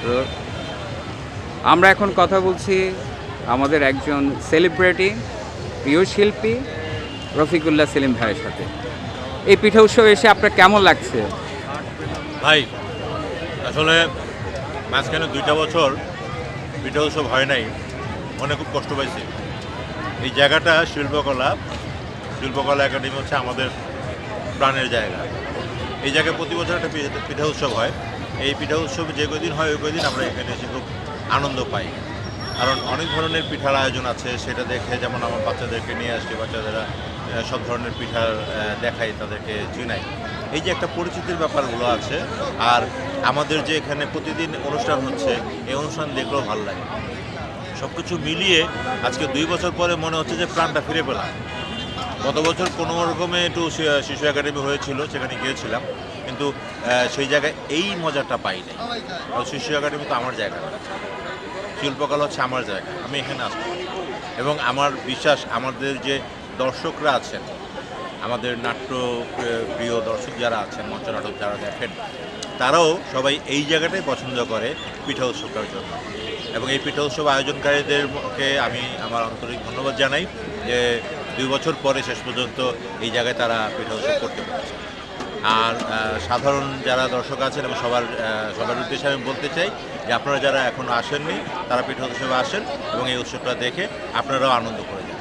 তো আমরা এখন কথা বলছি আমাদের একজন সেলিব্রিটি প্রিয় শিল্পী রফিকুল্লাহ সেলিম ভাইয়ের সাথে। এই পিঠা উৎসবে এসে আপনার কেমন লাগছে? ভাই আসলে মাঝখানে 2টা বছর পিঠা উৎসব হয় নাই, মনে খুব কষ্ট পাইছি। এই জায়গাটা শিল্পকলা একাডেমি হচ্ছে আমাদের প্রাণের জায়গা। এই জায়গায় প্রতি বছর একটা পিঠা উৎসব হয়। এই পিঠা উৎসব যে কদিন হয় ওই কদিন আমরা এখানে এসে খুব আনন্দ পাই, কারণ অনেক ধরনের পিঠার আয়োজন আছে। সেটা দেখে যেমন আমার বাচ্চাদেরকে নিয়ে আসছি, বাচ্চাদেরা সব ধরনের পিঠার দেখাই, তাদেরকে চিনাই। এই যে একটা পরিচিতির ব্যাপারগুলো আছে, আর আমাদের যে এখানে প্রতিদিন অনুষ্ঠান হচ্ছে, এই অনুষ্ঠান দেখলেও ভালো লাগে। সব কিছু মিলিয়ে আজকে 2 বছর পরে মনে হচ্ছে যে প্রাণটা ফিরে পেলাম। গত বছর কোনো রকমে একটু শিশু একাডেমি হয়েছিল, সেখানে গিয়েছিলাম, কিন্তু সেই জায়গায় এই মজাটা পাই নাই। কারণ শিশু একাডেমি তো আমার জায়গা না, শিল্পকলা হচ্ছে আমার জায়গা, আমি এখানে আসবো। এবং আমার বিশ্বাস আমাদের যে দর্শকরা আছেন, আমাদের নাট্য প্রিয় দর্শক যারা আছেন, মঞ্চনাটক যারা দেখেন, তারাও সবাই এই জায়গাটাই পছন্দ করে পিঠা উৎসবটার জন্য। এবং এই পিঠা উৎসব আয়োজনকারীদেরকে আমি আমার আন্তরিক ধন্যবাদ জানাই যে 2 বছর পরে শেষ পর্যন্ত এই জায়গায় তারা পিঠা উৎসব করতে পারছে। আর সাধারণ যারা দর্শক আছেন এবং সবার উদ্দেশ্যে আমি বলতে চাই যে আপনারা যারা এখনও আসেননি, তারা পিঠা উৎসবে আসেন এবং এই উৎসবটা দেখে আপনারাও আনন্দ করে যান।